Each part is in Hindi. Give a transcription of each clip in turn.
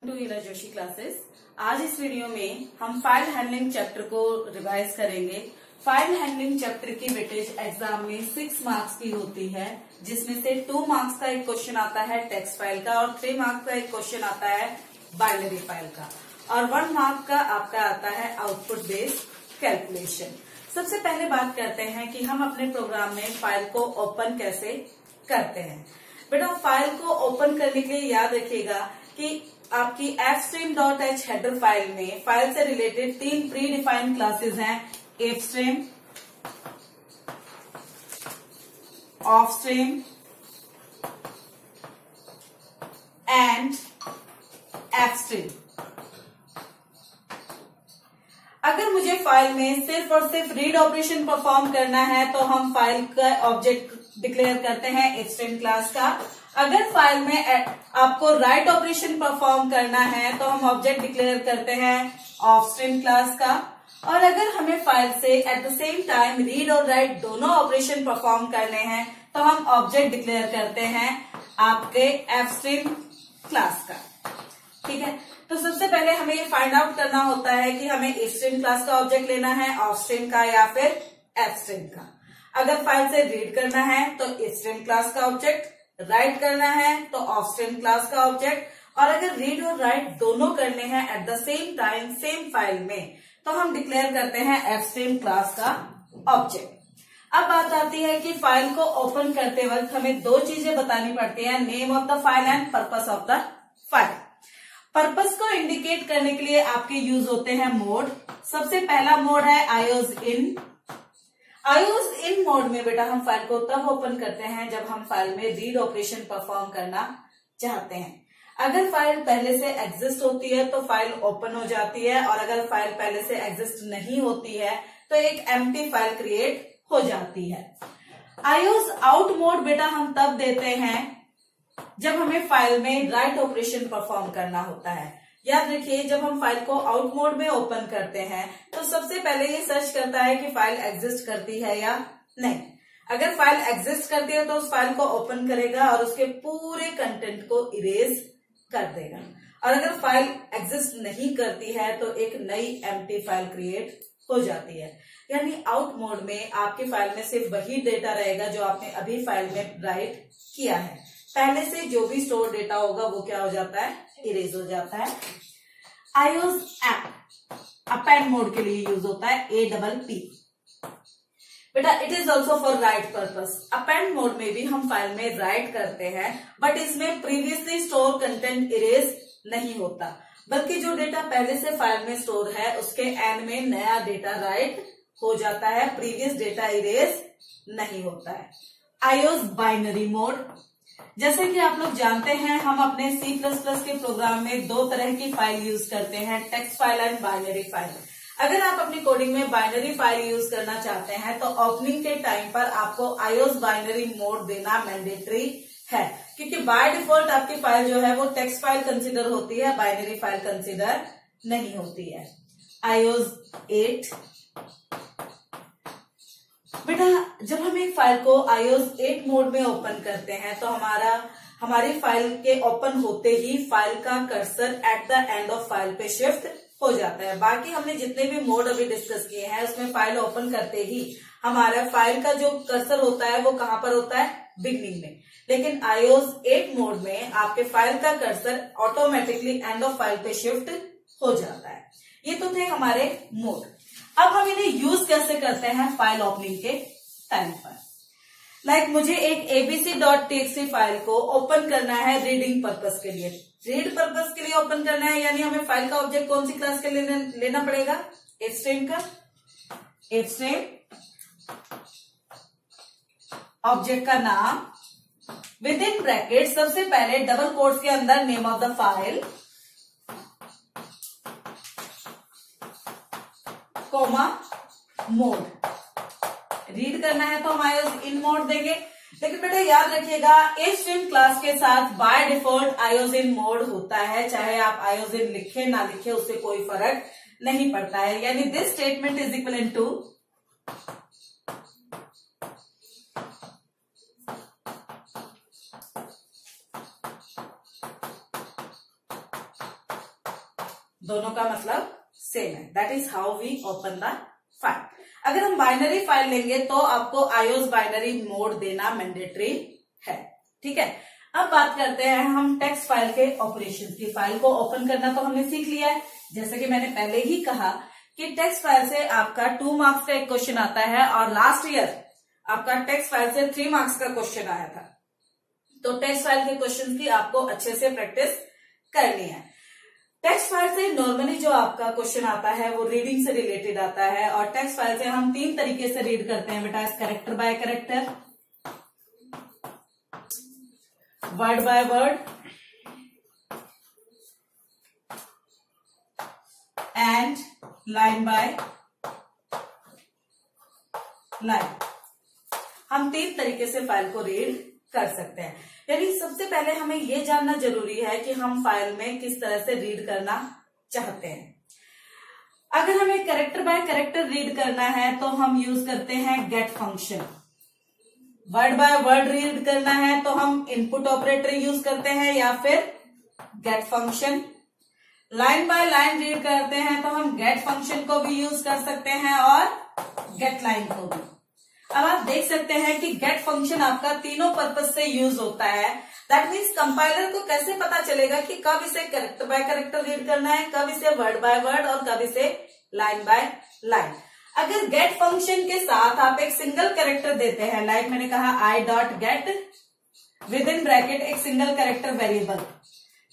To Ira Joshi classes. आज इस वीडियो में हम फाइल हैंडलिंग चैप्टर को रिवाइज करेंगे। फाइल हैंडलिंग चैप्टर की वेटेज एग्जाम में 6 मार्क्स की होती है, जिसमें से 2 मार्क्स का एक क्वेश्चन आता है टेक्स्ट फाइल का और 3 मार्क्स का एक क्वेश्चन आता है बाइनरी फाइल का और 1 मार्क का आपका आता है आउटपुट बेस्ड कैलकुलेशन। सबसे पहले बात करते हैं कि हम अपने प्रोग्राम में फाइल को ओपन कैसे करते हैं। बेटा, फाइल को ओपन करने के लिए याद रखिएगा कि आपकी fstream.h हेडर फाइल में फाइल से रिलेटेड 3 प्री डिफाइंड क्लासेस हैं, fstream, offstream एंड fstream। अगर मुझे फाइल में सिर्फ और सिर्फ रीड ऑपरेशन परफॉर्म करना है तो हम फाइल का ऑब्जेक्ट डिक्लेयर करते हैं fstream क्लास का। अगर फाइल में आपको राइट ऑपरेशन परफॉर्म करना है तो हम ऑब्जेक्ट डिक्लेयर करते हैं offstream क्लास का। और अगर हमें फाइल से at the same time read और राइट दोनों ऑपरेशन परफॉर्म करने हैं तो हम ऑब्जेक्ट डिक्लेयर करते हैं आपके fstream क्लास का। ठीक है, तो सबसे पहले हमें ये फाइंड आउट करना होता है कि हमें fstream क्लास का ऑब्जेक्ट लेना है, offstream का या फिर fstream का। अगर फाइल से रीड करना है तो fstream क्लास का ऑब्जेक्ट, राइट करना है तो offstream क्लास का ऑब्जेक्ट। और अगर रीड और राइट दोनों करने हैं at the same time same file में तो हम डिक्लेयर करते हैं fstream क्लास का ऑब्जेक्ट। अब बात आती है कि फाइल को ओपन करते वक्त हमें 2 चीजें बतानी पड़ती हैं, name of the file and purpose of the file. Purpose को इंडिकेट करने के लिए आपके यूज होते हैं मोड। सबसे पहला मोड है आईओज इन। आईओज इन मोड में बेटा हम फाइल को तब ओपन करते हैं जब हम फाइल में रीड ऑपरेशन परफॉर्म करना चाहते हैं। अगर फाइल पहले से एग्जिस्ट होती है तो फाइल ओपन हो जाती है और अगर फाइल पहले से एग्जिस्ट नहीं होती है तो एक एम्प्टी फाइल क्रिएट हो जाती है। आईओज आउट मोड बेटा हम तब देते हैं जब हमें फाइल में राइट ऑपरेशन परफॉर्म करना होता है। याद रखिए, जब हम फाइल को आउट मोड में ओपन करते हैं तो सबसे पहले ये सर्च करता है कि फाइल एग्जिस्ट करती है या नहीं। अगर फाइल एग्जिस्ट करती है तो उस फाइल को ओपन करेगा और उसके पूरे कंटेंट को इरेज कर देगा। और अगर फाइल एग्जिस्ट नहीं करती है तो एक नई एम्प्टी फाइल क्रिएट हो जाती है। यानी आउट मोड में आपकी फाइल में सिर्फ वही डेटा रहेगा जो आपने अभी फाइल में राइट किया है। पहले से जो भी स्टोर डेटा होगा वो क्या हो जाता है, इरेज हो जाता है। आईओज अपेंड मोड के लिए यूज होता है APP। बेटा, it is also for right purpose. Append mode में भी हम फाइल में राइट करते हैं बट इसमें प्रीवियसली स्टोर कंटेंट इरेज नहीं होता, बल्कि जो डेटा पहले से फाइल में स्टोर है उसके एंड में नया डेटा राइट हो जाता है, प्रीवियस डेटा इरेज नहीं होता है। IOs binary mode. जैसे कि आप लोग जानते हैं हम अपने C++ के प्रोग्राम में 2 तरह की फाइल यूज करते हैं, text file and binary file. अगर आप अपनी कोडिंग में बाइनरी फाइल यूज करना चाहते हैं तो ओपनिंग के टाइम पर आपको आईओज बाइनरी मोड देना मैंडेटरी है, क्योंकि बाय डिफॉल्ट आपकी फाइल जो है वो टेक्स्ट फाइल कंसिडर होती है, बाइनरी फाइल कंसिडर नहीं होती है। आईओज 8। बेटा, जब हम एक फाइल को आईओज 8 मोड में ओपन करते हैं तो हमारी फाइल के ओपन होते ही फाइल का cursor at the end of file पे शिफ्ट हो जाता है। बाकी हमने जितने भी मोड अभी डिस्कस किए हैं उसमें फाइल ओपन करते ही हमारा फाइल का जो कर्सर होता है वो कहां पर होता है, बिगनिंग में। लेकिन आईओज 8 मोड में आपके फाइल का cursor automatically end of file पे शिफ्ट हो जाता है। ये तो थे हमारे मोड। अब हम इन्हें यूज कैसे करते हैं फाइल ओपनिंग के टाइम पर। लाइक मुझे एक abc.txt फाइल को ओपन करना है रीडिंग पर्पस के लिए। रीड पर्पस के लिए ओपन करना है, यानी हमें फाइल का ऑब्जेक्ट कौन सी क्लास के लिए लेना पड़ेगा, fstream का। fstream ऑब्जेक्ट का नाम विद इन ब्रैकेट सबसे पहले डबल कोट्स के अंदर name of the file, comma mode. Read करना है तो हम आईओज इन मोड देंगे। लेकिन बेटा याद रखिएगा, fstream क्लास के साथ by default IOs in mode होता है, चाहे आप आईओज इन लिखे ना लिखे उससे कोई फर्क नहीं पड़ता है। यानी this statement is equal to दोनों का मतलब सेम है। That is how we open the file. अगर हम बाइनरी फाइल लेंगे तो आपको आईओएस बाइनरी मोड देना मैंडेटरी है। ठीक है, अब बात करते हैं हम टेक्स्ट फाइल के ऑपरेशन की। फाइल को ओपन करना तो हमने सीख लिया है। जैसे कि मैंने पहले ही कहा कि टेक्स्ट फाइल से आपका 2 मार्क्स का एक क्वेश्चन आता है और लास्ट ईयर आपका टेक्स्ट फाइल से 3 मार्क्स का क्वेश्चन आया था। तो टेक्स्ट फाइल के क्वेश्चन की आपको अच्छे से प्रैक्टिस करनी है। टेक्स्ट फाइल से नॉर्मली जो आपका क्वेश्चन आता है वो रीडिंग से रिलेटेड आता है और टेक्स्ट फाइल से हम 3 तरीके से रीड करते हैं बेटा, character bye character, word by word and line by line. हम 3 तरीके से फाइल को रीड कर सकते हैं। यानी सबसे पहले हमें यह जानना जरूरी है कि हम फाइल में किस तरह से रीड करना चाहते हैं। अगर हमें कैरेक्टर बाय कैरेक्टर रीड करना है तो हम यूज करते हैं get function. Word by word read करना है तो हम इनपुट ऑपरेटर यूज करते हैं या फिर get function. Line by line read करते हैं तो हम गेट फंक्शन को भी यूज कर सकते हैं और गेट लाइन को भी। अब आप देख सकते हैं कि गेट फंक्शन आपका तीनों पर्पज से यूज होता है। दैट मीन्स कंपाइलर को कैसे पता चलेगा कि कब इसे कैरेक्टर बाय कैरेक्टर रीड करना है, कब इसे वर्ड बाय वर्ड और कब इसे लाइन बाय लाइन। अगर गेट फंक्शन के साथ आप एक सिंगल कैरेक्टर देते हैं, लाइक मैंने कहा I dot gate with in bracket एक सिंगल कैरेक्टर वेरिएबल,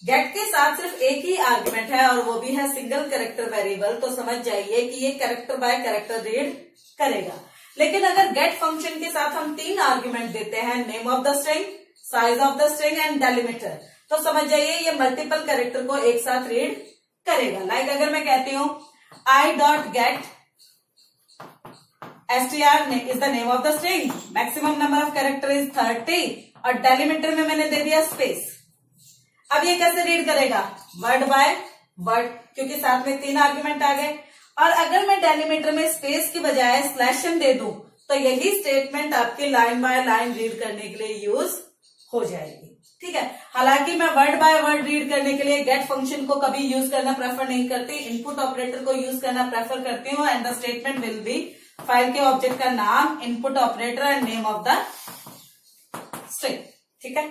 गेट के साथ सिर्फ एक ही आर्ग्यूमेंट है और वो भी है सिंगल कैरेक्टर वेरिएबल, तो समझ जाइए कि ये कैरेक्टर बाय कैरेक्टर रीड करेगा। लेकिन अगर गेट फंक्शन के साथ हम 3 आर्ग्यूमेंट देते हैं, name of the string, size of the string and delimiter, तो समझ जाइए ये मल्टीपल कैरेक्टर को एक साथ रीड करेगा। लाइक अगर मैं कहती हूं I dot gate str is the name of the string, maximum number of character is 30 और डेलिमीटर में मैंने दे दिया स्पेस। अब ये कैसे रीड करेगा? वर्ड बाय वर्ड, क्योंकि साथ में 3 आर्ग्यूमेंट आ गए। और अगर मैं डेलीमीटर में स्पेस की बजाय स्लैशन दे दूं तो यही स्टेटमेंट आपकी लाइन बाय लाइन रीड करने के लिए यूज हो जाएगी। ठीक है, हालांकि मैं वर्ड बाय वर्ड रीड करने के लिए गेट फंक्शन को कभी यूज करना प्रेफर नहीं करती, इनपुट ऑपरेटर को यूज करना प्रेफर करती हूँ and the statement will be file के ऑब्जेक्ट का नाम, input operator and name of the string. ठीक है,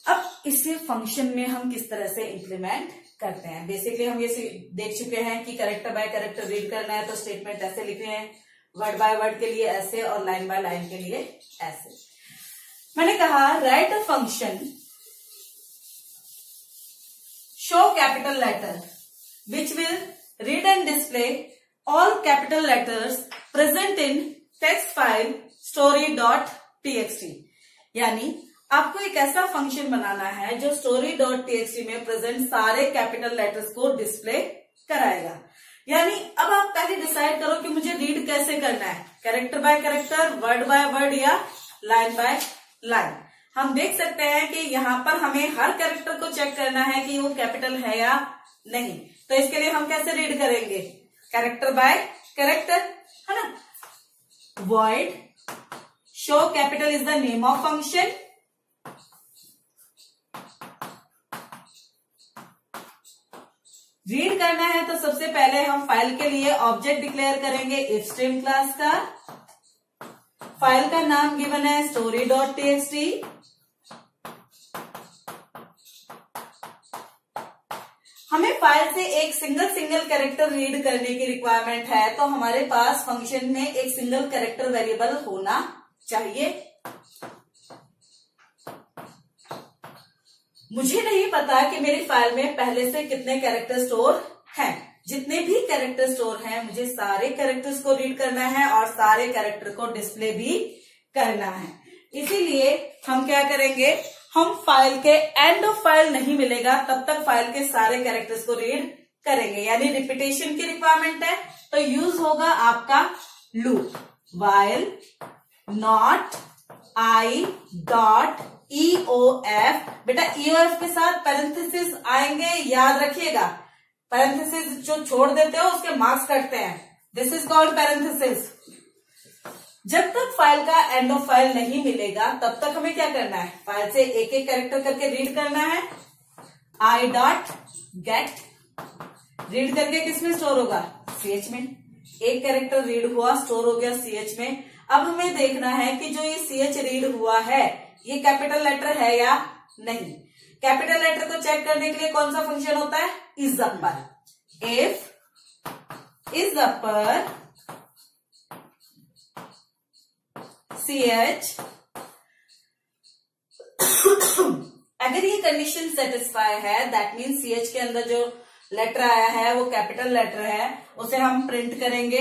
अब इसे फंक्शन में हम किस तरह से इंप्लीमेंट करते हैं। बेसिकली हम ये देख चुके हैं कि कैरेक्टर बाय कैरेक्टर रीड करना है तो स्टेटमेंट ऐसे लिखने हैं, वर्ड बाय वर्ड के लिए ऐसे और लाइन बाय लाइन के लिए ऐसे। मैंने कहा write a function show capital letter which will read and display all capital letters present in text file story.txt। यानी आपको एक ऐसा फंक्शन बनाना है जो story.txt में प्रेजेंट सारे कैपिटल लेटर्स को डिस्प्ले कराएगा। यानी अब आप पहले डिसाइड करो कि मुझे रीड कैसे करना है, character bye character, word by word या लाइन बाय लाइन। हम देख सकते हैं कि यहाँ पर हमें हर कैरेक्टर को चेक करना है कि वो कैपिटल है या नहीं। तो इसके लिए हम कैसे रीड करेंगे? कैरेक्टर बाय कैरेक्टर, है ना। Void show capital is the name of function, read करना है तो सबसे पहले हम फाइल के लिए ऑब्जेक्ट डिक्लेयर करेंगे ifstream क्लास का। फाइल का नाम गिवन है story.txt। हमें फाइल से एक सिंगल कैरेक्टर रीड करने की रिक्वायरमेंट है तो हमारे पास फंक्शन में एक सिंगल कैरेक्टर वेरिएबल होना चाहिए। मुझे नहीं पता कि मेरी फाइल में पहले से कितने कैरेक्टर स्टोर हैं। जितने भी कैरेक्टर स्टोर हैं मुझे सारे कैरेक्टर्स को रीड करना है और सारे कैरेक्टर को डिस्प्ले भी करना है। इसीलिए हम क्या करेंगे, हम फाइल के एंड ऑफ फाइल नहीं मिलेगा तब तक फाइल के सारे कैरेक्टर्स को रीड करेंगे। यानी रिपीटेशन की रिक्वायरमेंट है तो यूज होगा आपका loop, while not I dot EOF। बेटा EOF के साथ पैरेंथेसिस आएंगे, याद रखिएगा। पैरेंथेसिस जो छोड़ देते हो उसके मार्क्स कटते हैं, दिस इज कॉल्ड पैरेंथेसिस। जब तक फाइल का एंड ऑफ फाइल नहीं मिलेगा तब तक हमें क्या करना है, फाइल से एक एक कैरेक्टर करके रीड करना है। आई डॉट गेट रीड करके किसमें स्टोर होगा, CH में। एक कैरेक्टर रीड हुआ, स्टोर हो गया CH में। अब हमें देखना है कि जो ये CH रीड हुआ है ये कैपिटल लेटर है या नहीं। कैपिटल लेटर को चेक करने के लिए कौन सा फंक्शन होता है, is upper. If is upper CH अगर ये कंडीशन सेटिस्फाई है, दैट मीन CH के अंदर जो लेटर आया है वो कैपिटल लेटर है, उसे हम प्रिंट करेंगे।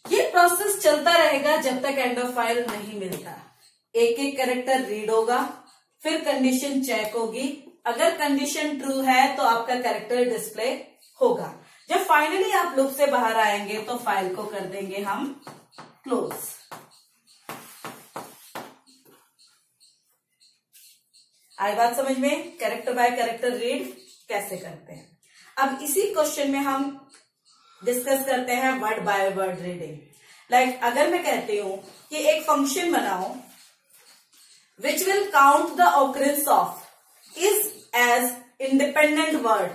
ये प्रोसेस चलता रहेगा जब तक एंड ऑफ फाइल नहीं मिलता। एक एक कैरेक्टर रीड होगा, फिर कंडीशन चेक होगी। अगर कंडीशन ट्रू है तो आपका कैरेक्टर डिस्प्ले होगा। जब फाइनली आप लूप से बाहर आएंगे तो फाइल को कर देंगे हम क्लोज। आई बात समझ में, कैरेक्टर बाय कैरेक्टर रीड कैसे करते हैं। अब इसी क्वेश्चन में हम डिस्कस करते हैं word by word reading. Like अगर मैं कहती हूं कि एक फंक्शन बनाओ which will count the occurrence of is as independent word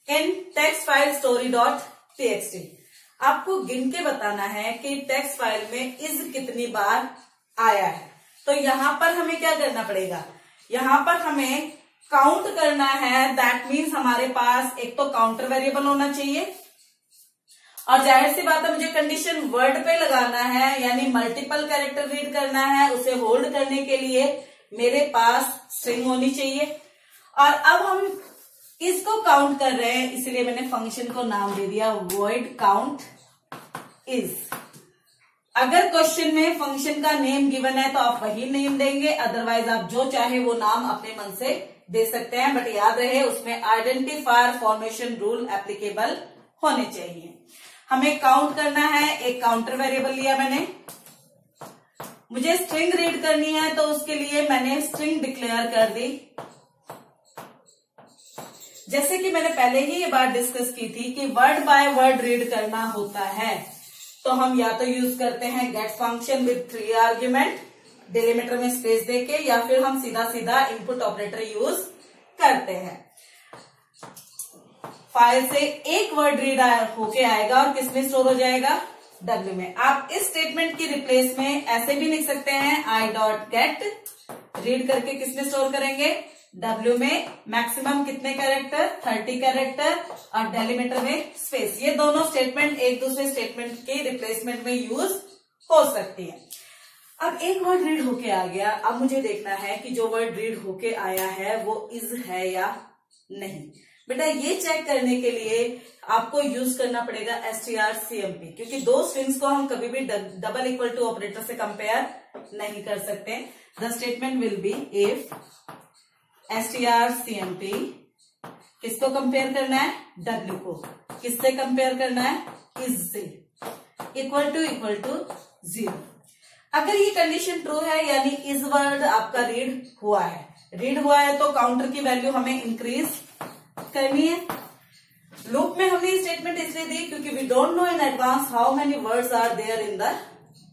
in text file story.txt। आपको गिन के बताना है कि टेक्स्ट फाइल में इज कितनी बार आया है। तो यहां पर हमें क्या करना पड़ेगा, यहां पर हमें काउंट करना है। दैट मीन्स हमारे पास एक तो काउंटर वेरिएबल होना चाहिए, और जाहिर सी बात है मुझे कंडीशन वर्ड पे लगाना है, यानी मल्टीपल कैरेक्टर रीड करना है। उसे होल्ड करने के लिए मेरे पास स्ट्रिंग होनी चाहिए। और अब हम इसको काउंट कर रहे हैं, इसलिए मैंने फंक्शन को नाम दे दिया वॉइड काउंट इज। अगर क्वेश्चन में फंक्शन का नेम गिवन है तो आप वही नेम देंगे, अदरवाइज आप जो चाहे वो नाम अपने मन से दे सकते हैं। बट याद रहे उसमें आइडेंटिफायर फॉर्मेशन रूल एप्लीकेबल होने चाहिए। हमें काउंट करना है, एक काउंटर वेरिएबल लिया मैंने। मुझे स्ट्रिंग रीड करनी है तो उसके लिए मैंने स्ट्रिंग डिक्लेयर कर दी। जैसे कि मैंने पहले ही ये बात डिस्कस की थी कि वर्ड बाय वर्ड रीड करना होता है तो हम या तो यूज करते हैं get function with 3 argument, delimiter में स्पेस देके, या फिर हम सीधा सीधा इनपुट ऑपरेटर यूज करते हैं। फाइल से एक वर्ड रीड होके आएगा और किसमें स्टोर हो जाएगा, W में। आप इस स्टेटमेंट की रिप्लेस में ऐसे भी लिख सकते हैं i.get रीड करके किसमें स्टोर करेंगे, W में। मैक्सिमम कितने कैरेक्टर, 30 कैरेक्टर, और डेलीमीटर में स्पेस। ये दोनों स्टेटमेंट एक दूसरे स्टेटमेंट के रिप्लेसमेंट में यूज हो सकती है। अब एक वर्ड रीड होके आ गया, अब मुझे देखना है कि जो वर्ड रीड होके आया है वो इज है या नहीं। बेटा ये चेक करने के लिए आपको यूज करना पड़ेगा strcmp, क्योंकि दो स्ट्रिंग्स को हम कभी भी डबल इक्वल टू ऑपरेटर से कंपेयर नहीं कर सकते। The statement will be if strcmp किसको कंपेयर करना है, W को। किससे कंपेयर करना है, इज से। Equal to 0। अगर ये कंडीशन ट्रू है यानी इज वर्ड आपका रीड हुआ है तो काउंटर की वैल्यू हमें इंक्रीज करनी है। लूप में हमने स्टेटमेंट इसलिए दी क्योंकि we don't know in advance how many words are there in the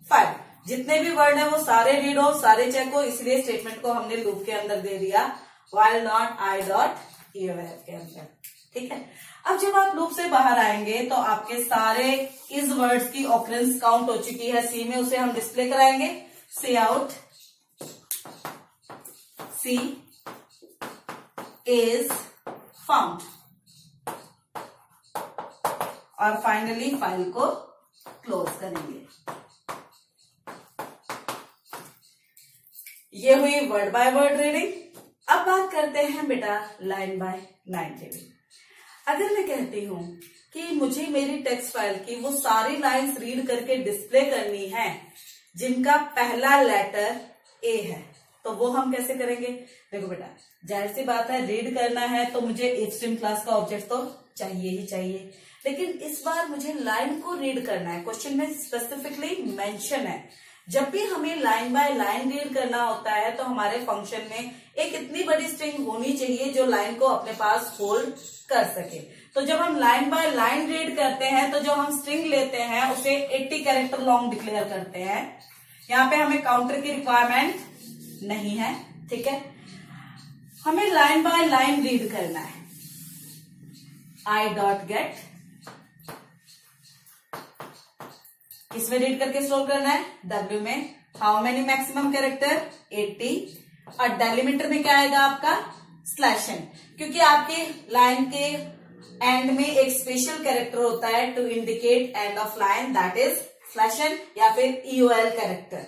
file. जितने भी वर्ड है वो सारे रीड हो, सारे चेक हो, इसलिए स्टेटमेंट को हमने लूप के अंदर दे दिया while not i.eval के अंदर। ठीक है। अब जब आप लूप से बाहर आएंगे तो आपके सारे इस वर्ड्स की ऑकरेंस काउंट हो चुकी है सी में, उसे हम डिस्प्ले कराएंगे। सी आउट सी इज फाउंड, और फाइनली फाइल को क्लोज करेंगे। ये हुई वर्ड बाय वर्ड रीडिंग। अब बात करते हैं बेटा लाइन बाय लाइन रीडिंग। अगर मैं कहती हूं कि मुझे मेरी टेक्स्ट फाइल की वो सारी लाइंस रीड करके डिस्प्ले करनी है जिनका पहला लेटर ए है, तो वो हम कैसे करेंगे। देखो बेटा जाहिर सी बात है, रीड करना है तो मुझे इफ स्ट्रिंग क्लास का ऑब्जेक्ट तो चाहिए ही चाहिए, लेकिन इस बार मुझे लाइन को रीड करना है। क्वेश्चन में स्पेसिफिकली मेंशन है जब भी हमें लाइन बाय लाइन रीड करना होता है तो हमारे फंक्शन में एक इतनी बड़ी स्ट्रिंग होनी चाहिए जो लाइन को अपने पास होल्ड कर सके। तो जब हम लाइन बाय लाइन रीड करते हैं तो जो हम स्ट्रिंग लेते हैं उसे 80 कैरेक्टर लॉन्ग डिक्लेयर करते हैं। यहाँ पे हमें काउंटर की रिक्वायरमेंट नहीं है, ठीक है। हमें लाइन बाय लाइन रीड करना है। i.get किसमें रीड करके स्टोर करना है? W में। How many maximum character? 80। और डेलिमीटर में क्या आएगा आपका? /n, क्योंकि आपके लाइन के एंड में एक स्पेशल कैरेक्टर होता है to indicate end of line, that is /n या फिर EOL कैरेक्टर।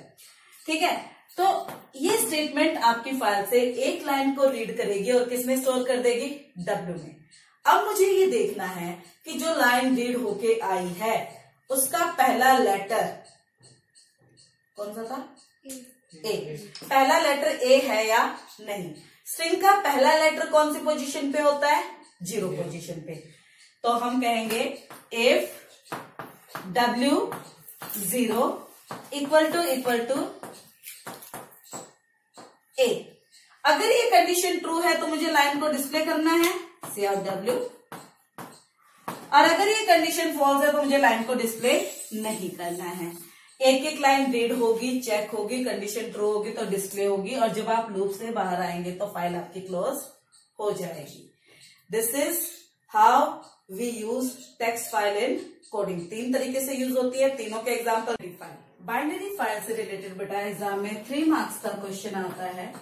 ठीक है, तो ये स्टेटमेंट आपकी फाइल से एक लाइन को रीड करेगी और किसमें स्टोर कर देगी? W में। अब मुझे ये देखना है कि जो लाइन रीड होके आई है उसका पहला लेटर कौन सा था? A। पहला लेटर A है या नहीं? स्ट्रिंग का पहला लेटर कौन सी पोजीशन पे होता है? 0 पोजीशन पे। तो हम कहेंगे if W 0 equal to A। अगर ये कंडीशन ट्रू है तो मुझे लाइन को डिस्प्ले करना है, COW, और अगर ये कंडीशन फॉल्स है तो मुझे लाइन को डिस्प्ले नहीं करना है। एक एक लाइन रीड होगी, चेक होगी, कंडीशन ट्रू होगी तो डिस्प्ले होगी, और जब आप लूप से बाहर आएंगे तो फाइल आपकी क्लोज हो जाएगी। This is how we use text file in coding. 3 तरीके से यूज होती है, तीनों के एग्जाम्पल। बाइनरी फाइल से रिलेटेड बेटा एग्जाम में 3 मार्क्स का क्वेश्चन आता है।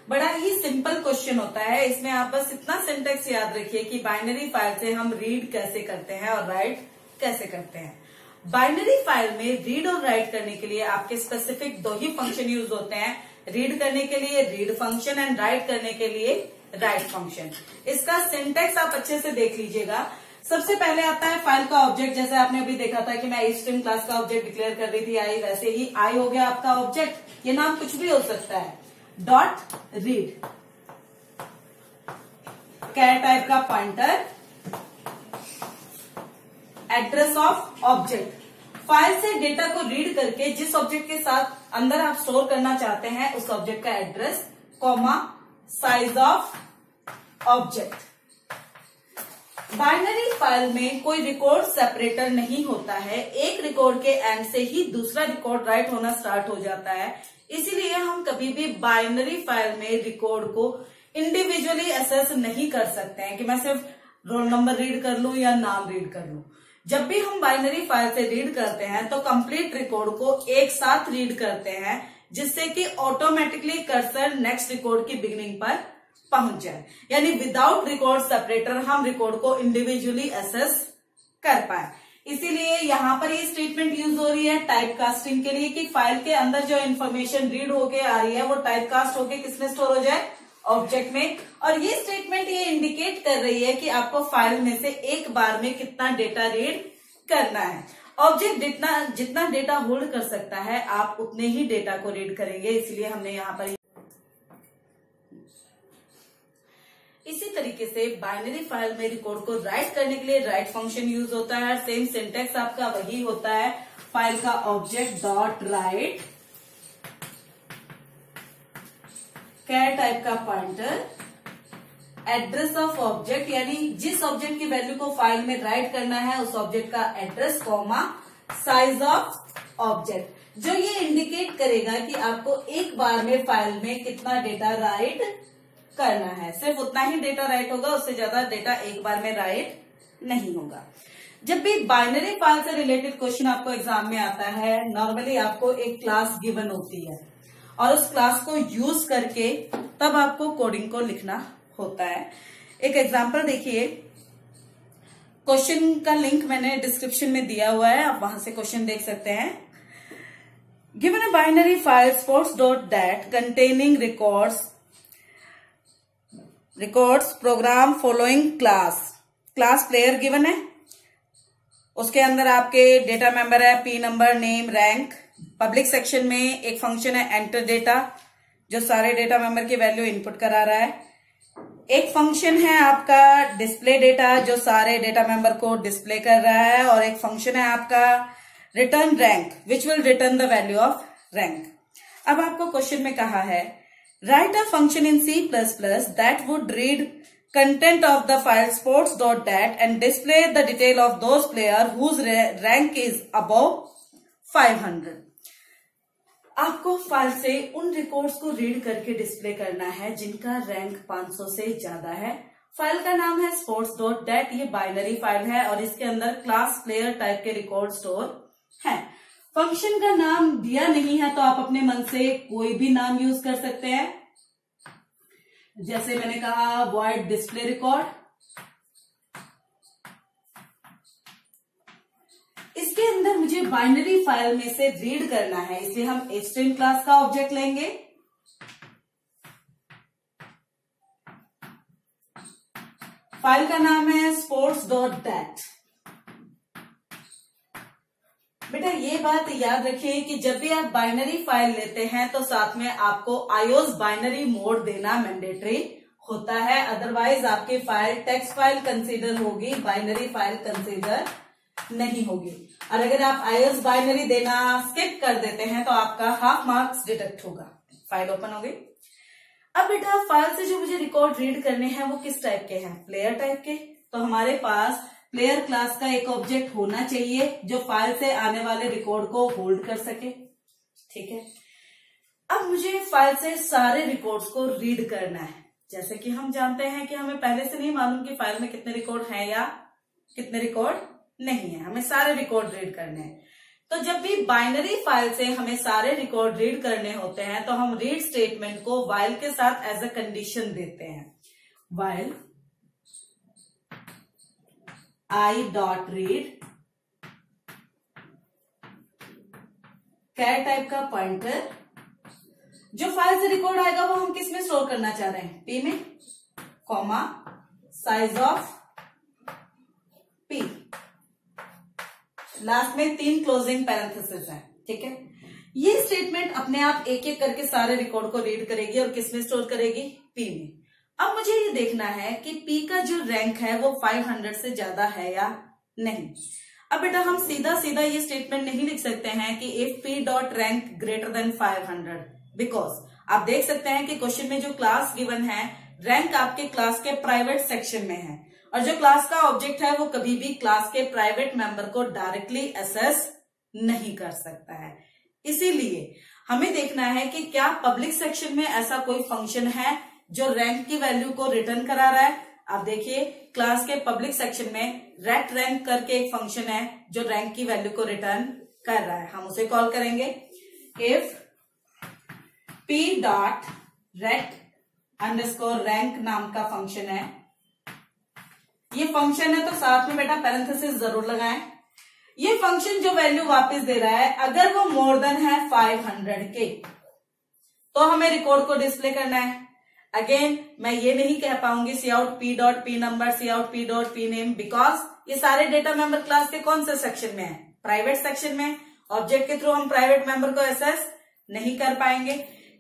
बड़ा ही सिंपल क्वेश्चन होता है। इसमें आप बस इतना सिंटेक्स याद रखिए कि बाइनरी फाइल से हम रीड कैसे करते हैं और राइट कैसे करते हैं। बाइनरी फाइल में रीड और राइट करने के लिए आपके स्पेसिफिक 2 ही फंक्शन यूज होते हैं। रीड करने के लिए रीड फंक्शन एंड राइट करने के लिए राइट फंक्शन। इसका सिंटेक्स आप अच्छे से देख लीजिएगा। सबसे पहले आता है फाइल का ऑब्जेक्ट। जैसे आपने अभी देखा था कि मैं स्ट्रिंग क्लास का ऑब्जेक्ट डिक्लेयर कर रही थी आई, वैसे ही आई हो गया आपका ऑब्जेक्ट। ये नाम कुछ भी हो सकता है। डॉट रीड, कैर टाइप का pointer, address of object. File से डेटा को रीड करके जिस ऑब्जेक्ट के साथ अंदर आप स्टोर करना चाहते हैं उस ऑब्जेक्ट का address, comma, size of object. Binary file में कोई रिकॉर्ड सेपरेटर नहीं होता है। एक रिकॉर्ड के एंड से ही दूसरा रिकॉर्ड राइट होना स्टार्ट हो जाता है। इसीलिए हम कभी भी बाइनरी फाइल में रिकॉर्ड को इंडिविजुअली एसेस नहीं कर सकते हैं कि मैं सिर्फ रोल नंबर रीड कर लूं या नाम रीड कर लूं। जब भी हम बाइनरी फाइल से रीड करते हैं तो कंप्लीट रिकॉर्ड को एक साथ रीड करते हैं, जिससे कि ऑटोमेटिकली कर्सर नेक्स्ट रिकॉर्ड की बिगिनिंग पर पहुंच जाए। यानी विदाउट रिकॉर्ड सेपरेटर हम रिकॉर्ड को इंडिविजुअली एसेस कर पाए। इसीलिए यहाँ पर ये स्टेटमेंट यूज हो रही है टाइप कास्टिंग के लिए कि फाइल के अंदर जो इन्फॉर्मेशन रीड होके आ रही है वो टाइप कास्ट होके किसमें स्टोर हो जाए? ऑब्जेक्ट में। और ये स्टेटमेंट ये इंडिकेट कर रही है कि आपको फाइल में से एक बार में कितना डेटा रीड करना है। ऑब्जेक्ट जितना डेटा होल्ड कर सकता है आप उतने ही डेटा को रीड करेंगे, इसलिए हमने यहाँ पर। इसी तरीके से बाइनरी फाइल में रिकॉर्ड को राइट करने के लिए राइट फंक्शन यूज होता है। सेम सिंटेक्स आपका वही होता है। फाइल का object dot write, char type का पॉइंटर, एड्रेस ऑफ ऑब्जेक्ट, यानी जिस ऑब्जेक्ट की वैल्यू को फाइल में राइट करना है उस ऑब्जेक्ट का address, comma, size of object, जो ये इंडिकेट करेगा कि आपको एक बार में फाइल में कितना डेटा राइट करना है। सिर्फ उतना ही डेटा राइट होगा, उससे ज्यादा डेटा एक बार में राइट नहीं होगा। जब भी बाइनरी फाइल से रिलेटेड क्वेश्चन आपको एग्जाम में आता है, नॉर्मली आपको एक क्लास गिवन होती है और उस क्लास को यूज करके तब आपको कोडिंग को लिखना होता है। एक एग्जांपल देखिए, क्वेश्चन का लिंक मैंने डिस्क्रिप्शन में दिया हुआ है, आप वहां से क्वेश्चन देख सकते हैं। Given a binary file sports.dat containing records program following class player given है, उसके अंदर आपके डेटा मेंबर है, P number, name, rank. Public section में एक फंक्शन है एंटर डेटा, जो सारे डेटा मेंबर की वैल्यू इनपुट करा रहा है। एक फंक्शन है आपका डिस्प्ले डेटा, जो सारे डेटा मेंबर को डिस्प्ले कर रहा है, और एक फंक्शन है आपका return rank which will return the value of rank. अब आपको क्वेश्चन में कहा है right a function in C++ that would read content of the file sports.dat and display the detail of those player whose rank is above 500. आपको फाइल से उन रिकॉर्ड्स को रीड करके डिस्प्ले करना है जिनका रैंक 500 से ज्यादा है। फाइल का नाम है sports.dat। ये बाइनरी फाइल है और इसके अंदर क्लास प्लेयर टाइप के रिकॉर्ड स्टोर है। फंक्शन का नाम दिया नहीं है तो आप अपने मन से कोई भी नाम यूज कर सकते हैं, जैसे मैंने कहा void display record। इसके अंदर मुझे बाइनरी फाइल में से रीड करना है, इसलिए हम html क्लास का ऑब्जेक्ट लेंगे। फाइल का नाम है sports.dat। बेटा ये बात याद रखिए कि जब भी आप बाइनरी फाइल लेते हैं तो साथ में आपको iOS बाइनरी मोड देना मैंडेटरी होता है, अदरवाइज आपकी फाइल टेक्स्ट फाइल कंसीडर होगी, बाइनरी फाइल कंसीडर नहीं होगी। और अगर आप iOS बाइनरी देना स्किप कर देते हैं तो आपका हाफ मार्क्स डिडक्ट होगा। फाइल ओपन हो गई। अब बेटा फाइल से जो मुझे रिकॉर्ड रीड करने हैं वो किस टाइप के हैं? प्लेयर टाइप के। तो हमारे पास प्लेयर क्लास का एक ऑब्जेक्ट होना चाहिए जो फाइल से आने वाले रिकॉर्ड को होल्ड कर सके। ठीक है, अब मुझे फाइल से सारे रिकॉर्ड्स को रीड करना है। जैसे कि हम जानते हैं कि हमें पहले से नहीं मालूम कि फाइल में कितने रिकॉर्ड हैं या कितने रिकॉर्ड नहीं है, हमें सारे रिकॉर्ड रीड करने हैं। तो जब भी बाइनरी फाइल से हमें सारे रिकॉर्ड रीड करने होते हैं तो हम रीड स्टेटमेंट को व्हाइल के साथ एज अ कंडीशन देते हैं। व्हाइल i.read कैर टाइप का पॉइंटर, जो फाइल से रिकॉर्ड आएगा वो हम किस में स्टोर करना चाह रहे हैं? p में, comma size of p, last में 3 क्लोजिंग पैरेंथेसिस है। ठीक है, ये स्टेटमेंट अपने आप एक एक करके सारे रिकॉर्ड को रीड करेगी और किस में स्टोर करेगी? p में। अब मुझे ये देखना है कि p का जो रैंक है वो 500 से ज्यादा है या नहीं। अब बेटा हम सीधा सीधा ये स्टेटमेंट नहीं लिख सकते हैं कि if p dot rank greater than 500, because आप देख सकते हैं कि क्वेश्चन में जो क्लास गिवन है रैंक आपके क्लास के प्राइवेट सेक्शन में है और जो क्लास का ऑब्जेक्ट है वो कभी भी क्लास के प्राइवेट मेंबर को डायरेक्टली एसेस नहीं कर सकता है। इसीलिए हमें देखना है कि क्या पब्लिक सेक्शन में ऐसा कोई फंक्शन है जो रैंक की वैल्यू को रिटर्न करा रहा है। आप देखिए क्लास के पब्लिक सेक्शन में रेट रैंक करके एक फंक्शन है जो रैंक की वैल्यू को रिटर्न कर रहा है, हम उसे कॉल करेंगे if p dot rate underscore rank नाम का फंक्शन है। ये फंक्शन है तो साथ में बेटा पैरेंथेसिस जरूर लगाएं। ये फंक्शन जो वैल्यू वापस दे रहा है अगर वो मोर देन है 500 के तो हमें रिकॉर्ड को डिस्प्ले करना है। अगेन मैं ये नहीं कह पाऊंगी C out p dot p number, C out p dot p name, because ये सारे डेटा मेंबर क्लास के कौन से सेक्शन में है? प्राइवेट सेक्शन में। ऑब्जेक्ट के थ्रू हम प्राइवेट मेंबर को एसेस नहीं कर पाएंगे।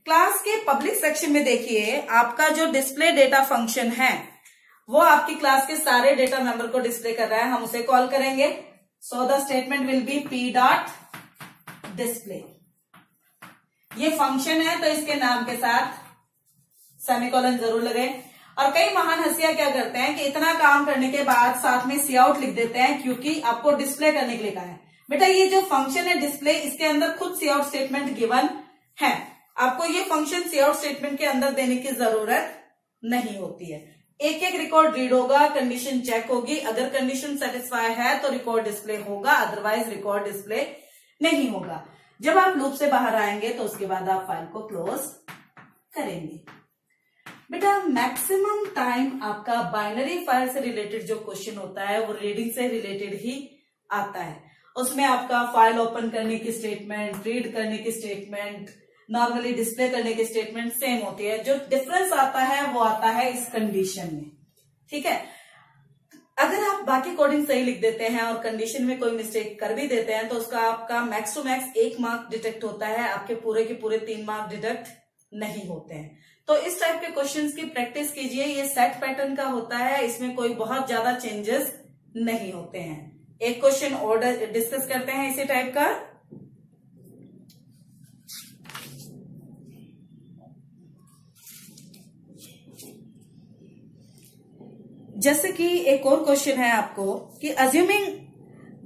क्लास के पब्लिक सेक्शन में देखिए आपका जो डिस्प्ले डेटा फंक्शन है वो आपकी क्लास के सारे डेटा मेंबर को डिस्प्ले कर रहा है, हम उसे कॉल करेंगे। So the statement will be p dot display. ये फंक्शन है तो इसके नाम के साथ सेमीकोलन जरूर लगे। और कई महान हंसिया क्या करते हैं कि इतना काम करने के बाद साथ में सी आउट लिख देते हैं क्योंकि आपको डिस्प्ले करने के लिए कहा है। बेटा ये जो फंक्शन है डिस्प्ले, इसके अंदर खुद सी आउट स्टेटमेंट गिवन है, आपको ये फंक्शन सी आउट स्टेटमेंट के अंदर देने की जरूरत नहीं होती है। एक एक रिकॉर्ड रीड होगा, कंडीशन चेक होगी, अगर कंडीशन सेटिस्फाई है तो रिकॉर्ड डिस्प्ले होगा, अदरवाइज रिकॉर्ड डिस्प्ले नहीं होगा। जब आप लूप से बाहर आएंगे तो उसके बाद आप फाइल को क्लोज करेंगे। बेटा मैक्सिमम टाइम आपका बाइनरी फाइल से रिलेटेड जो क्वेश्चन होता है वो रीडिंग से रिलेटेड ही आता है। उसमें आपका फाइल ओपन करने की स्टेटमेंट, रीड करने की स्टेटमेंट, नॉर्मली डिस्प्ले करने की स्टेटमेंट सेम होती है। जो डिफरेंस आता है वो आता है इस कंडीशन में। ठीक है, अगर आप बाकी कोडिंग सही लिख देते हैं और कंडीशन में कोई मिस्टेक कर भी देते हैं तो उसका आपका max to max 1 mark detect होता है, आपके पूरे के पूरे 3 मार्क डिटेक्ट नहीं होते हैं। तो इस टाइप के क्वेश्चंस की प्रैक्टिस कीजिए। ये सेट पैटर्न का होता है, इसमें कोई बहुत ज्यादा चेंजेस नहीं होते हैं। एक क्वेश्चन और डिस्कस करते हैं इसी टाइप का। जैसे कि एक और क्वेश्चन है आपको कि assuming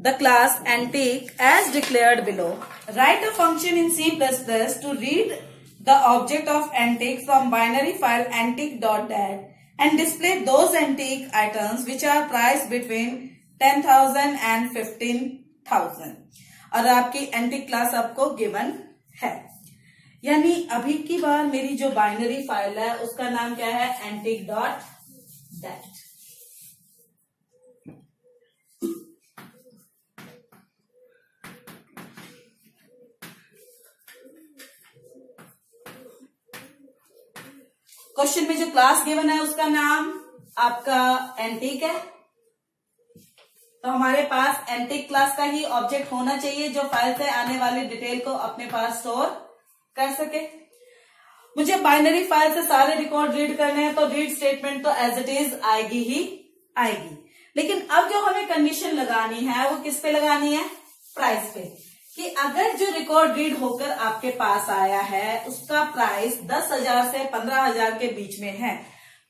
the class antique as declared below. Write a function in C++ to read the object of antique from binary file antique.dat and display those antique items which are priced between 10,000 and 15,000. और आपकी antique क्लास आपको given है, यानी अभी की बार मेरी जो बाइनरी फाइल है उसका नाम क्या है, antique.dat. क्वेश्चन में जो क्लास गिवन है उसका नाम आपका एंटीक है, तो हमारे पास एंटीक क्लास का ही ऑब्जेक्ट होना चाहिए जो फाइल से आने वाली डिटेल को अपने पास स्टोर कर सके. मुझे बाइनरी फाइल से सारे रिकॉर्ड रीड करने हैं तो रीड स्टेटमेंट तो एज इट इज आएगी ही आएगी, लेकिन अब जो हमें कंडीशन लगानी है वो किस पे लगानी है, प्राइस पे, कि अगर जो रिकॉर्ड रीड होकर आपके पास आया है उसका प्राइस 10,000 से 15,000 के बीच में है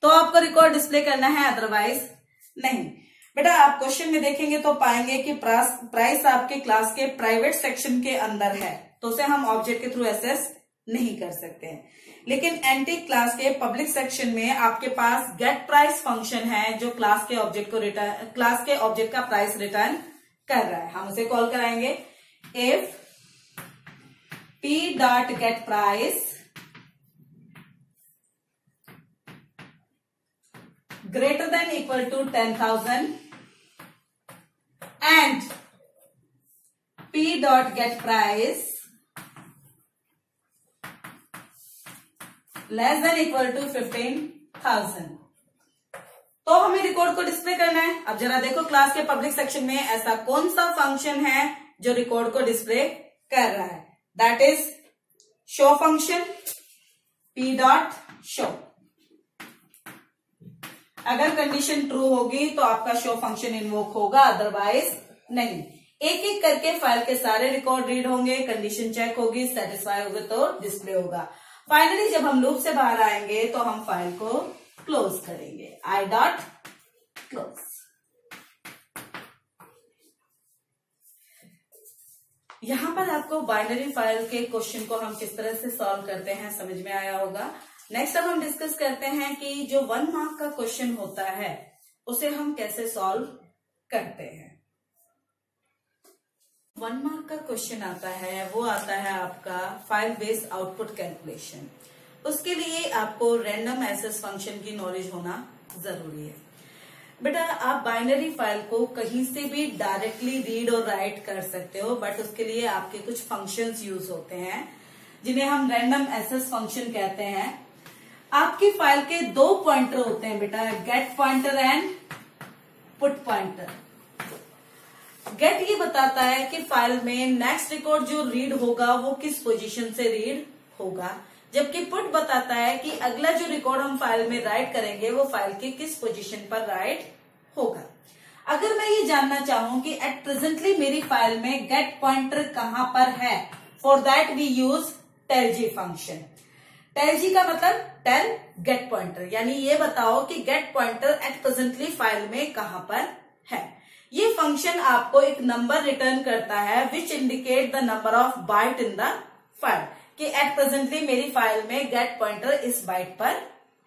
तो आपको रिकॉर्ड डिस्प्ले करना है, अदरवाइज नहीं. बेटा आप क्वेश्चन में देखेंगे तो पाएंगे कि प्राइस आपके क्लास के प्राइवेट सेक्शन के अंदर है तो उसे हम ऑब्जेक्ट के थ्रू एक्सेस नहीं कर सकते हैं, लेकिन एंटीक क्लास के पब्लिक सेक्शन में आपके पास गेट प्राइस फंक्शन है जो क्लास के ऑब्जेक्ट का प्राइस रिटर्न कर रहा है. हम उसे कॉल कराएंगे if p.getPrice greater than equal to 10,000 and p.getPrice less than equal to 15,000, तो हमें रिकॉर्ड को डिस्प्ले करना है. अब जरा देखो क्लास के पब्लिक सेक्शन में ऐसा कौन सा फंक्शन है जो रिकॉर्ड को डिस्प्ले कर रहा है, that is show function p.show. अगर कंडीशन ट्रू होगी तो आपका शो फंक्शन इन्वोक होगा, अदरवाइज नहीं. एक एक करके फाइल के सारे रिकॉर्ड रीड होंगे, कंडीशन चेक होगी, सेटिस्फाई होगा तो डिस्प्ले होगा. फाइनली जब हम लूप से बाहर आएंगे तो हम फाइल को क्लोज करेंगे, i.close. यहां पर आपको बाइनरी फाइल के क्वेश्चन को हम किस तरह से सॉल्व करते हैं समझ में आया होगा. नेक्स्ट अब हम डिस्कस करते हैं कि जो 1 मार्क का क्वेश्चन होता है उसे हम कैसे सॉल्व करते हैं. 1 मार्क का क्वेश्चन आता है, वो आता है आपका फाइल बेस्ड आउटपुट कैलकुलेशन. उसके लिए आपको रैंडम एक्सेस फंक्शन की नॉलेज होना जरूरी है. बेटा आप बाइनरी फाइल को कहीं से भी डायरेक्टली रीड और राइट कर सकते हो, बट उसके लिए आपके कुछ फंक्शंस यूज होते हैं जिन्हें हम रैंडम एक्सेस फंक्शन कहते हैं. आपकी फाइल के 2 पॉइंटर होते हैं बेटा, get pointer and put pointer. Get ये बताता है कि फाइल में नेक्स्ट रिकॉर्ड जो रीड होगा वो किस पोजीशन से रीड होगा, जबकि पुट बताता है कि अगला जो रिकॉर्ड हम फाइल में राइट करेंगे वो फाइल के किस पोजीशन पर राइट होगा. अगर मैं ये जानना चाहूं कि एट प्रेजेंटली मेरी फाइल में गेट पॉइंटर कहां पर है, for that we use tell G function. Tell G का मतलब टेल गेट पॉइंटर, यानी ये बताओ कि get pointer at presently file में कहां पर है. ये फंक्शन आपको एक नंबर रिटर्न करता है which indicate the number of bite in the file, कि एट प्रेजेंटली मेरी फाइल में गेट पॉइंटर इस बाइट पर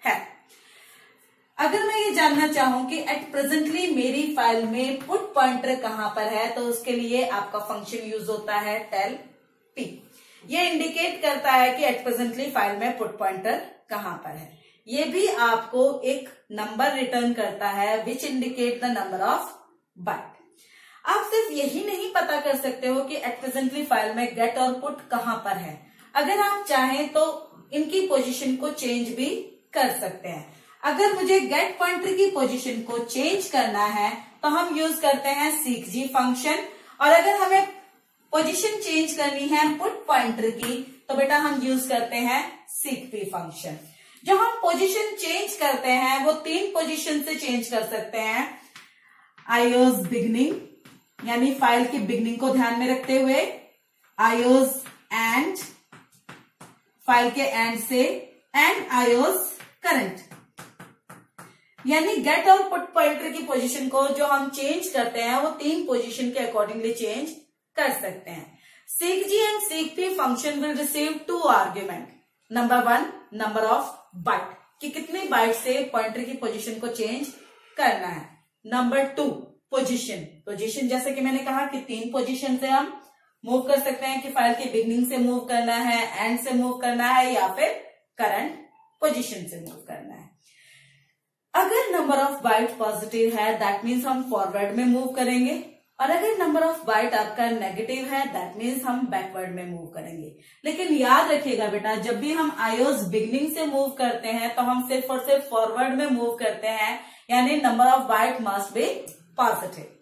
है. अगर मैं ये जानना चाहूं कि एट प्रेजेंटली मेरी फाइल में पुट पॉइंटर कहां पर है तो उसके लिए आपका फंक्शन यूज होता है टेल p. ये इंडिकेट करता है कि एट प्रेजेंटली फाइल में पुट पॉइंटर कहां पर है. ये भी आपको एक नंबर रिटर्न करता है which indicate the number of bite. आप सिर्फ यही नहीं पता कर सकते हो कि एट प्रेजेंटली फाइल में गेट और पुट कहां पर है. अगर आप चाहें तो इनकी पोजीशन को चेंज भी कर सकते हैं. अगर मुझे गेट पॉइंटर की पोजीशन को चेंज करना है तो हम यूज करते हैं seekg फंक्शन, और अगर हमें पोजीशन चेंज करनी है पुट पॉइंटर की तो बेटा हम यूज करते हैं seekp फंक्शन. जो हम पोजीशन चेंज करते हैं वो 3 पोजीशन से चेंज कर सकते हैं. iOS बिगनिंग यानी फाइल की बिगनिंग को ध्यान में रखते हुए, iOS एंड फाइल के एंड से, एंड iOS करंट. यानी गेट और पुट पॉइंटर की पोजीशन को जो हम चेंज करते हैं वो 3 पोजीशन के अकॉर्डिंगली चेंज कर सकते हैं। seek g and seek p function will receive 2 argument. Number 1 number of bite, कि कितने बाइट से पॉइंटर की पोजीशन को चेंज करना है। नंबर 2 पोजीशन, पोजीशन जैसे कि मैंने कहा कि 3 पोजीशन से हम मूव कर सकते हैं, कि फाइल की बिगनिंग से मूव करना है, एंड से मूव करना है, या फिर करंट पोजीशन से मूव करना है। अगर नंबर ऑफ बाइट पॉजिटिव है दैट मीन्स हम फॉरवर्ड में मूव करेंगे, और अगर नंबर ऑफ बाइट आपका नेगेटिव है दैट मीन्स हम बैकवर्ड में मूव करेंगे। लेकिन याद रखिएगा बेटा, जब भी हम आईओस बिगनिंग से मूव करते हैं तो हम सिर्फ और सिर्फ फॉरवर्ड में मूव करते हैं, यानी number of bite must be positive.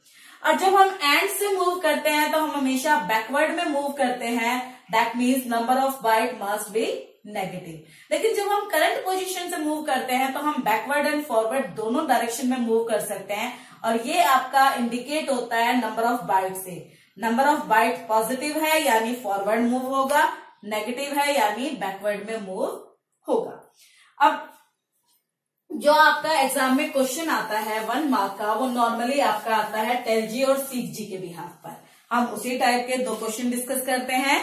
और जब हम एंड से मूव करते हैं तो हम हमेशा बैकवर्ड में मूव करते हैं, that means number of bite must be negative. लेकिन जब हम करंट पोजीशन से मूव करते हैं तो हम बैकवर्ड एंड फॉरवर्ड दोनों डायरेक्शन में मूव कर सकते हैं, और ये आपका इंडिकेट होता है नंबर ऑफ बाइट से। नंबर ऑफ बाइट पॉजिटिव है यानी फॉरवर्ड मूव होगा, नेगेटिव है यानी बैकवर्ड में मूव होगा। अब जो आपका एग्जाम में क्वेश्चन आता है 1 मार्क का, वो नॉर्मली आपका आता है टेल जी और सीक जी के बिहाफ पर। हम उसी टाइप के 2 क्वेश्चन डिस्कस करते हैं।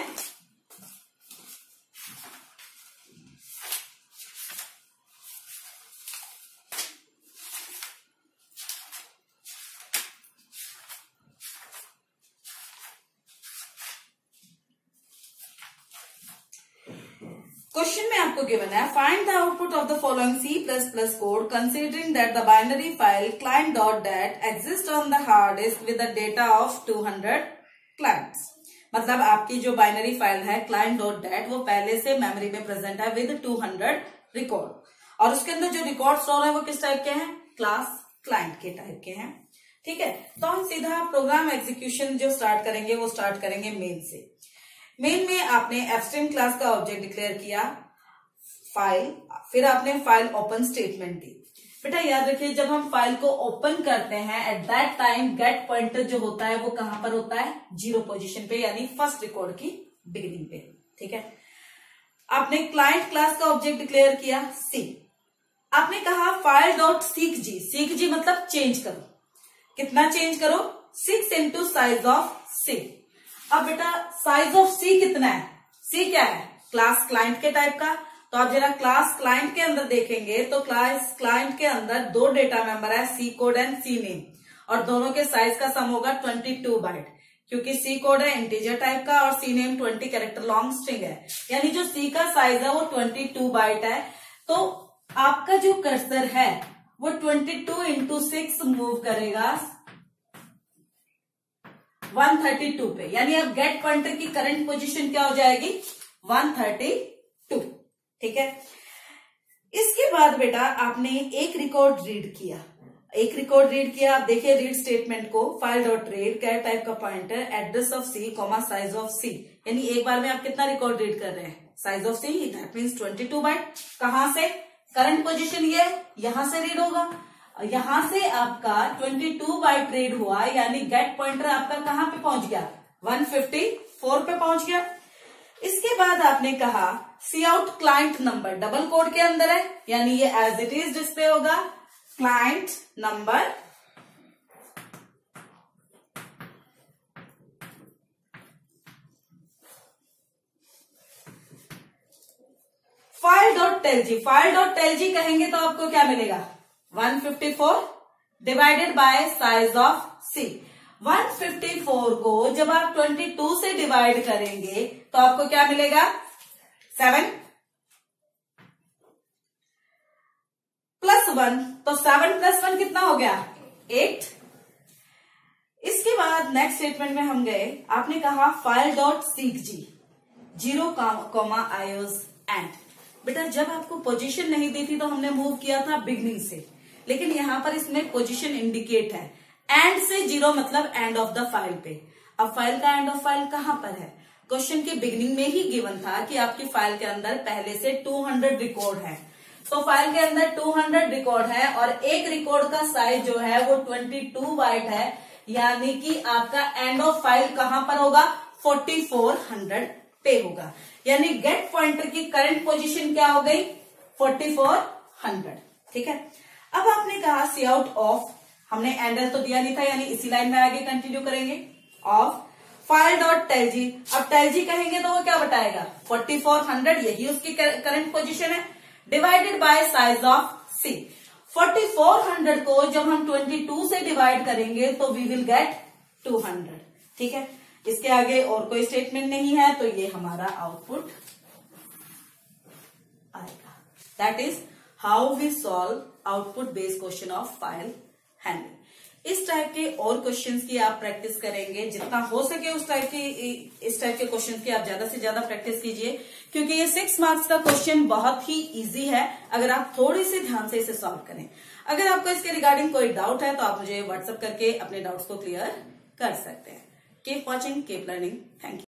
क्वेश्चन में आपको गिवन है find the output of the following C++ code considering that the binary file client.dat exist on the hard disk with the data of 200 clients. मतलब आपकी जो बाइनरी फाइल है client.dat वो पहले से मेमोरी में प्रेजेंट है विद 200 रिकॉर्ड, और उसके अंदर जो रिकॉर्ड स्टोर है वो किस टाइप के हैं, क्लास क्लाइंट के टाइप के हैं। ठीक है, तो हम सीधा प्रोग्राम एग्जीक्यूशन जो स्टार्ट करेंगे वो स्टार्ट करेंगे मेन से। मेन में आपने एब्स्ट्रीम क्लास का ऑब्जेक्ट डिक्लेयर किया, फाइल, फिर आपने फाइल ओपन स्टेटमेंट दी। बेटा याद रखिए, जब हम फाइल को ओपन करते हैं at that time gate pointer जो होता है वो कहां पर होता है, 0 पोजीशन पे, यानी फर्स्ट रिकॉर्ड की बिगिनिंग पे। ठीक है, आपने क्लाइंट क्लास का ऑब्जेक्ट डिक्लेयर किया सी। आपने कहा फाइल डॉट सीक जी, सीक जी मतलब चेंज करो, कितना चेंज करो, 6 इंटू साइज ऑफ सी। अब बेटा साइज ऑफ सी कितना है, सी क्या है, क्लास क्लाइंट के टाइप का। तो आप जरा क्लास क्लाइंट के अंदर देखेंगे तो क्लास क्लाइंट के अंदर 2 डेटा मेंबर है, C code and C name, और दोनों के साइज का सम होगा 22 बाइट, क्योंकि सी कोड है इंटीजर टाइप का और C name 20 character long string है, यानी जो सी का साइज है वो 22 बाइट है। तो आपका जो कर्सर है वो 22 इंटू 6 मूव करेगा 132 पे, यानी अब गेट पॉइंटर की करंट पोजीशन क्या हो जाएगी, 132। ठीक है, इसके बाद बेटा आपने एक रिकॉर्ड रीड किया, एक रिकॉर्ड रीड किया। आप देखिए रीड स्टेटमेंट को, file dot read char type का pointer address of C comma size of C, यानी एक बार में आप कितना रिकॉर्ड रीड कर रहे हैं, size of C, that means 22 byte. कहां से, करंट पोजीशन ये यहां से रीड होगा, यहां से आपका 22 बाइट रीड हुआ, यानी गेट पॉइंटर आपका कहां पे पहुंच गया, 154 पे पहुंच गया। इसके बाद आपने कहा C out client number, double code के अंदर है, यानी ये एज इट इज डिस्प्ले होगा, client number file dot tell G, file dot tell G कहेंगे तो आपको क्या मिलेगा, 154 divided by size of C. 154 को जब आप 22 से डिवाइड करेंगे तो आपको क्या मिलेगा, 7 प्लस 1, तो 7 प्लस 1 कितना हो गया, 8। इसके बाद नेक्स्ट स्टेटमेंट में हम गए, आपने कहा file dot seek g 0 comma IOS end. बेटा जब आपको पोजीशन नहीं दी थी तो हमने मूव किया था बिगनिंग से, लेकिन यहां पर इसमें पोजीशन इंडिकेट है, एंड से 0 मतलब एंड ऑफ द फाइल पे। अब फाइल का एंड ऑफ फाइल कहां पर है, क्वेश्चन के बिगनिंग में ही गिवन था कि आपकी फाइल के अंदर पहले से 200 रिकॉर्ड है, तो फाइल के अंदर 200 रिकॉर्ड है और एक रिकॉर्ड का साइज जो है वो 22 बाइट है, यानी कि आपका एंड ऑफ फाइल कहां पर होगा, 4400 पे होगा, यानी गेट पॉइंटर की करंट पोजीशन क्या हो गई, 4400। ठीक है, अब आपने कहा सी आउट ऑफ, हमने एंडर तो दिया नहीं था, यानी इसी लाइन में आगे कंटिन्यू करेंगे, ऑफ फाइल डॉट टेल जी। अब टेल जी कहेंगे तो वो क्या बताएगा, 4400, यही उसकी करंट पोजीशन है, डिवाइडेड बाय साइज ऑफ सी। 4400 को जब हम 22 से डिवाइड करेंगे तो वी विल गेट 200। ठीक है, इसके आगे और कोई स्टेटमेंट नहीं है, तो ये हमारा आउटपुट आएगा। That is how we solve output based question of file handling. इस टाइप के और क्वेश्चंस की आप प्रैक्टिस करेंगे, जितना हो सके इस टाइप के क्वेश्चंस की आप ज्यादा से ज्यादा प्रैक्टिस कीजिए, क्योंकि ये 6 मार्क्स का क्वेश्चन बहुत ही इजी है अगर आप थोड़ी से ध्यान से इसे सॉल्व करें। अगर आपको इसके रिगार्डिंग कोई डाउट है तो आप मुझे व्हाट्सएप करके अपने डाउट्स को क्लियर कर सकते हैं। Keep watching, keep learning. Thank you.